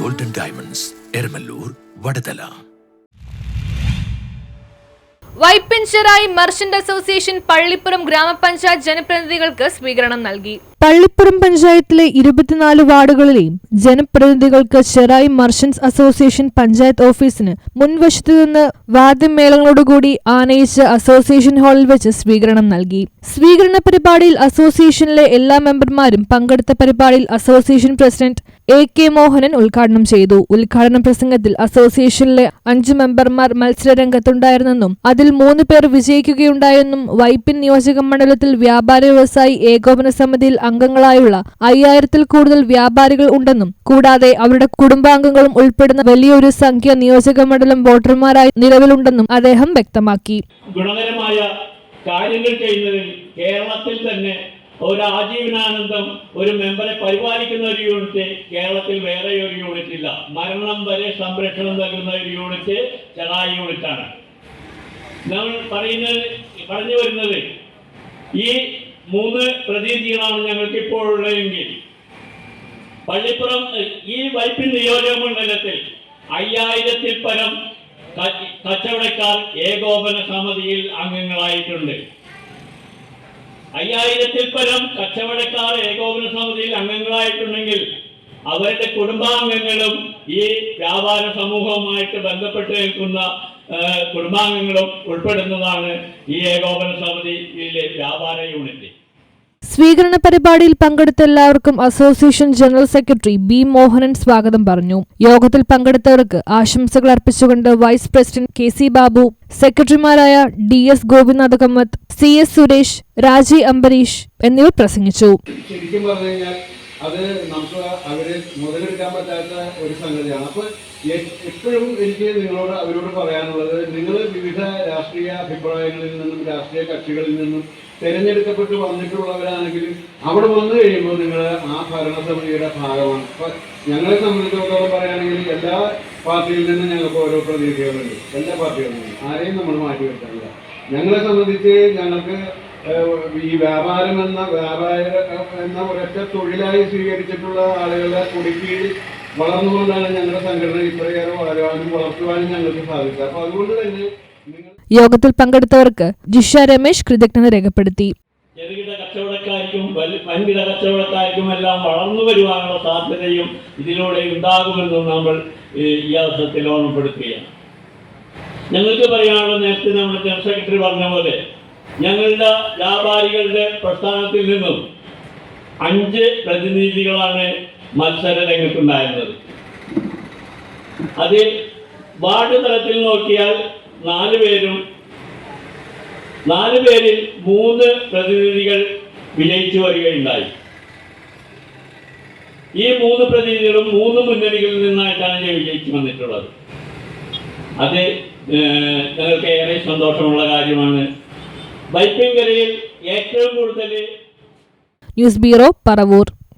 Golden diamonds Eramalloor Vadathala. Vypin Cherai merchant association Pallippuram grama panchayat ജനപ്രതിനിധികൾക്ക് സ്വീകരണം നൽകി. പള്ളിപ്പുറം പഞ്ചായത്തിലെ 24 വാർഡുകളിലെയും ജനപ്രതിനിധികൾക്ക് ചെറായി മർച്ചന്റ്സ് അസോസിയേഷൻ പഞ്ചായത്ത് ഓഫീസിന് മുൻവശത്തു നിന്ന് വാദ്യമേളങ്ങളോടുകൂടി ആനയിച്ച അസോസിയേഷൻ ഹാളിൽ വെച്ച് സ്വീകരണം നൽകി. സ്വീകരണ പരിപാടിയിൽ അസോസിയേഷനിലെ എല്ലാ മെമ്പർമാരും പങ്കെടുത്ത പരിപാടിയിൽ അസോസിയേഷൻ പ്രസിഡന്റ് AK മോഹനൻ ഉദ്ഘാടനം ചെയ്തു. ഉദ്ഘാടന പ്രസംഗത്തിൽ അസോസിയേഷനിലെ 5 മെമ്പർമാർ മത്സരരംഗത്തുണ്ടായിരുന്നെന്നും അതിൽ 3 പേർ വിജയിക്കുകയുണ്ടായെന്നും വൈപ്പിൻ നിയോജക മണ്ഡലത്തിൽ വ്യാപാര വ്യവസായി ഏകോപന സമിതിയിൽ അംഗങ്ങളായുള്ള 5000-ൽ കൂടുതൽ വ്യാപാരികൾ ഉണ്ടെന്നും കൂടാതെ അവരുടെ കുടുംബാംഗങ്ങളും ഉൾപ്പെടുന്ന വലിയൊരു സംഖ്യ നിയോജക മണ്ഡലം വോട്ടർമാരായി നിലവിലുണ്ടെന്നും അദ്ദേഹം വ്യക്തമാക്കി. ഗുണകരമായ കാര്യങ്ങൾ ചെയ്യുന്നതിൽ കേരളത്തിൽ തന്നെ ഒരു ആജീവനാനന്ദം ഒരു മെമ്പറെ പരിപാലിക്കുന്ന ഒരു യൂണിറ്റ് കേരളത്തിൽ വേറെ ഒരു യൂണിറ്റ് ഇല്ല. മരണം വരെ സംരക്ഷണം നൽകുന്ന ഒരു യൂണിറ്റ് ചെറായി യൂണിറ്റാണ്. നമ്മൾ പറഞ്ഞു വരുന്നത് ഈ 3 പ്രതിനിധികളാണ് ഞങ്ങൾക്ക് ഇപ്പോൾ ഉള്ളതെങ്കിൽ പള്ളിപ്പുറം ഈ വൈപ്പിൻ നിയോജക മണ്ഡലത്തിൽ 5000-ൽ പരം കച്ചവടക്കാർ ഏകോപന സമിതിയിൽ അംഗങ്ങളായിട്ടുണ്ട്. 5000-ൽ പരം കച്ചവടക്കാർ ഏകോപന സമിതിയിൽ അംഗങ്ങളായിട്ടുണ്ടെങ്കിൽ അവരുടെ കുടുംബാംഗങ്ങളും ഈ വ്യാപാര സമൂഹവുമായിട്ട് ബന്ധപ്പെട്ട് നിൽക്കുന്ന കുടുംബാംഗങ്ങളും ഉൾപ്പെടുന്നതാണ് ഈ ഏകോപന സമിതിയിലെ വ്യാപാര യൂണിറ്റ്. സ്വീകരണ പരിപാടിയിൽ പങ്കെടുത്ത എല്ലാവർക്കും association general secretary B Mohanan സ്വാഗതം പറഞ്ഞു. യോഗത്തിൽ പങ്കെടുത്തവർക്ക് ആശംസകൾ അർപ്പിച്ചുകൊണ്ട് വൈസ് പ്രസിഡന്റ് KC ബാബു, സെക്രട്ടറിമാരായ DS ഗോപിനാഥ് കമ്മത്ത്, CS സുരേഷ്, രാജി അംബരീഷ് എന്നിവർ പ്രസംഗിച്ചു. ശരിക്കും പറഞ്ഞു കഴിഞ്ഞാൽ അത് നമുക്ക് അവരെ മുതലെടുക്കാൻ പറ്റാത്ത ഒരു സംഗതിയാണ്. അപ്പോൾ എപ്പോഴും എനിക്ക് അവരോട് പറയാനുള്ളത്, നിങ്ങൾ വിവിധ രാഷ്ട്രീയ അഭിപ്രായങ്ങളിൽ നിന്നും രാഷ്ട്രീയ കക്ഷികളിൽ നിന്നും തിരഞ്ഞെടുക്കപ്പെട്ട് വന്നിട്ടുള്ളവരാണെങ്കിലും അവിടെ വന്നു കഴിയുമ്പോൾ നിങ്ങൾ ആ ഭരണസമിതിയുടെ ഭാഗമാണ്. അപ്പം ഞങ്ങളെ സംബന്ധിച്ചിടത്തോളം പറയുകയാണെങ്കിൽ എല്ലാ പാർട്ടിയിൽ നിന്നും ഞങ്ങൾക്ക് ഓരോ പ്രതിനിധികളുണ്ട്. എല്ലാ പാർട്ടികളിൽ നിന്നും ആരെയും നമ്മൾ മാറ്റി വെക്കാറില്ല. ഞങ്ങളെ സംബന്ധിച്ച് ഞങ്ങൾക്ക് ഈ വ്യാപാരം എന്ന ഒരൊറ്റ തൊഴിലായി സ്വീകരിച്ചിട്ടുള്ള ആളുകളെ കുടുക്കിയിൽ വളർന്നുകൊണ്ടാണ് ഞങ്ങളുടെ സംഘടന ഇത്രയേറെ വളരാനും വളർത്തുവാനും ഞങ്ങൾക്ക് സാധിച്ചത്. അപ്പൊ അതുകൊണ്ട് തന്നെ യോഗത്തിൽ പങ്കെടുത്തവർക്ക് ജിഷ രമേശ് കൃതജ്ഞത രേഖപ്പെടുത്തി. ചെറുകിട കച്ചവടക്കാർക്കും വൻകിട കച്ചവടക്കാർക്കും എല്ലാം വളർന്നു വരുവാനുള്ള സാധ്യതയും ഇതിലൂടെ ഉണ്ടാകുമെന്നും നമ്മൾ ഈ അവസരത്തിൽ ഓർമ്മപ്പെടുത്തുകയാണ്. ഞങ്ങൾക്ക് പറയാനുള്ള, നേരത്തെ നമ്മുടെ ജനറൽ സെക്രട്ടറി പറഞ്ഞ പോലെ, ഞങ്ങളുടെ വ്യാപാരികളുടെ പ്രസ്ഥാനത്തിൽ നിന്നും 5 പ്രതിനിധികളാണ് മത്സര രംഗത്തുണ്ടായിരുന്നത്. അതിൽ വാർഡ് തലത്തിൽ നോക്കിയാൽ 4 പേരും 4 പേരിൽ 3 പ്രതിനിധികൾ വിജയിച്ചു വരികയുണ്ടായി. ഈ 3 പ്രതിനിധികളും 3 മുന്നണികളിൽ നിന്നായിട്ടാണ് വിജയിച്ചു വന്നിട്ടുള്ളത്. അത് ഞങ്ങൾക്ക് ഏറെ സന്തോഷമുള്ള കാര്യമാണ്. വൈപ്പിൻകരയിൽ ഏറ്റവും കൂടുതൽ ന്യൂസ് ബ്യൂറോ, പറവൂർ.